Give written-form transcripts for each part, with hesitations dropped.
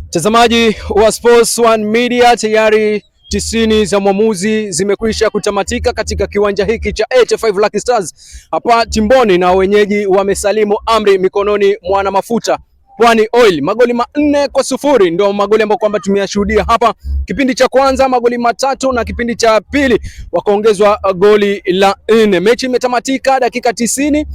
Mtazamaji wa Sports One Media, tayari 90 za mwamuzi zimekwisha kutamatika katika kiwanja hiki cha 85 Lucky Stars hapa Timboni, na wenyeji wamesalimu amri mikononi mwa na mafuta Pwani Oil. Magoli 4-0 ndio magoli ambayo kwamba tumeyashuhudia hapa. Kipindi cha kwanza magoli 3 na kipindi cha pili wakaongezwa goli la 4. Mechi imetamatika dakika 90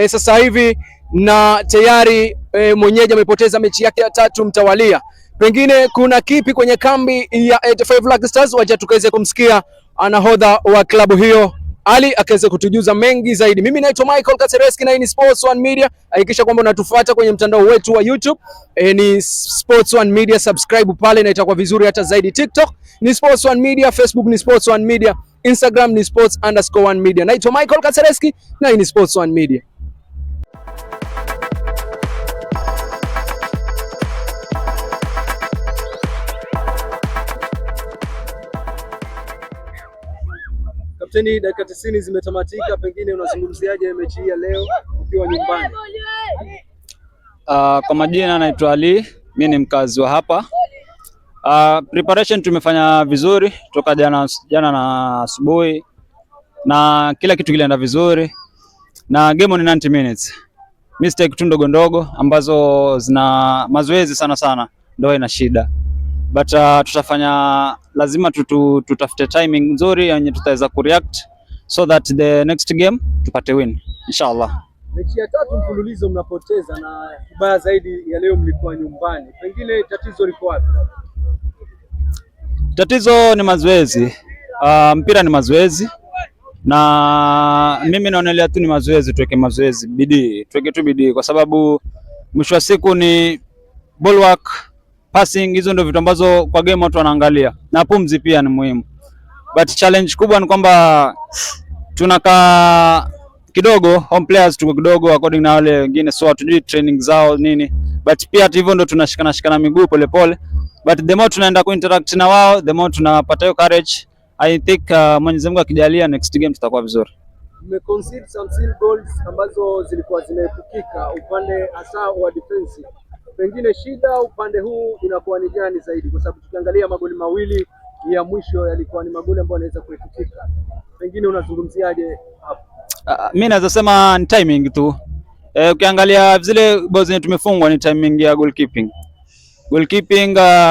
sasa hivi, na tayari mwenyeji amepoteza mechi yake ya 3 mtawalia. Pengine kuna kipi kwenye kambi ya 85 Lucky Stars? Wacha tukaweze kumsikia anahodha wa klabu hiyo Ali akaweze kutujuza mengi zaidi. Mimi naitwa Michael Kasereski na hii ni Sports One Media. Hakikisha kwamba unatufuata kwenye mtandao wetu wa YouTube ni Sports One Media, subscribe pale na itakuwa vizuri hata zaidi. TikTok ni Sports One Media, Facebook ni Sports One Media, Instagram ni Sports_1 Media. Naitwa Michael Kasereski na hii ni Sports One Media. Kapteni, dakika 90 zimetamatika, pengine unazungumziaje mechi hii ya leo ukiwa nyumbani? Kwa majina naitwa Ali, mimi ni mkazi wa hapa. Preparation tumefanya vizuri toka jana na asubuhi, na kila kitu kilienda vizuri, na game ni 90 minutes. Mistake tu ndogo ndogo ambazo zina mazoezi sana ndio ina shida, but tutafanya, lazima tutafute timing nzuri yenye tutaweza kureact so that the next game tupate win inshallah. Mechi ya 3 mfululizo mnapoteza, na kibaya zaidi ya leo mlikuwa nyumbani. Pengine tatizo liko wapi? Tatizo ni mazoezi. Mpira ni mazoezi, na mimi naonelea tu ni mazoezi, tuweke mazoezi, bidii, tuweke tu bidii, kwa sababu mwisho wa siku ni ball work, passing, hizo ndio vitu ambazo kwa game watu wanaangalia, na pumzi pia ni muhimu. But challenge kubwa ni kwamba tunakaa kidogo, home players tuko kidogo according na wale wengine, so hatujui training zao nini, but pia hivyo ndio tunashikana miguu polepole, but the more tunaenda kuinteract na wao, the more tunapata hiyo courage. I think Mwenyezi Mungu akijalia next game tutakuwa vizuri. Mmeconcede some goals ambazo zilikuwa zinaepukika upande hasa wa defense. Pengine shida upande huu inakuwa ni gani zaidi, kwa sababu tukiangalia magoli mawili ya mwisho yalikuwa ni magoli ambayo yanaweza kuepukika. Pengine unazungumziaje hapo? Mimi naweza sema ni timing tu. Ukiangalia zile balls zenye tumefungwa ni timing ya goalkeeping.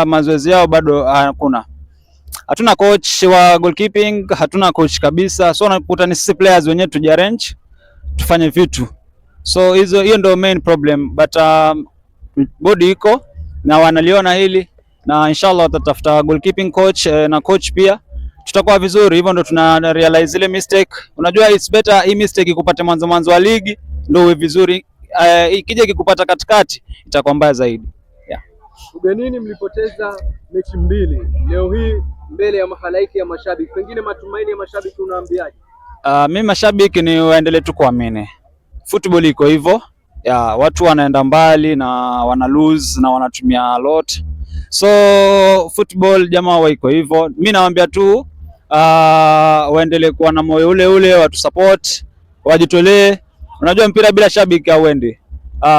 Mazoezi yao bado hakuna. Hatuna coach wa goalkeeping, hatuna coach kabisa. So unakuta ni sisi players wenyewe tujiarrange tufanye vitu. So hiyo ndio main problem, but body iko na wanaliona hili, na inshallah watatafuta goalkeeping coach na coach pia, tutakuwa vizuri. Hivyo ndo tuna realize ile mistake. Unajua it's better hii mistake ikupate mwanzo wa ligi ndio uwe vizuri, ikija ikikupata katikati itakuwa mbaya zaidi. Ugenini mlipoteza mechi 2 leo hii mbele ya mahalaiki ya mashabiki, pengine matumaini ya mashabiki unaambiaje? Mimi mashabiki ni waendelee tu kuamini football iko hivyo. Watu wanaenda mbali na wana lose na wanatumia a lot, so football jamaa waiko hivyo. Mimi nawaambia tu waendelee kuwa na moyo ule, watu support, wajitolee. Unajua mpira bila shabiki hauendi.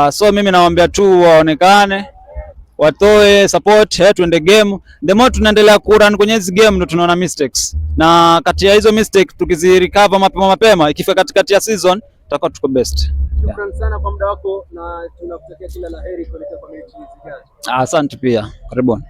So mimi nawaambia tu waonekane, watoe support, tuende game. The more tunaendelea kurun kwenye hizo game ndio tunaona mistakes, na kati ya hizo mistakes tukizirecover mapema ikifika katikati ya season tutakuwa tuko best. Shukrani sana kwa muda wako na tunakutakia kila laheri kuelekea kwa mechi hizi. Asante pia. Karibuni.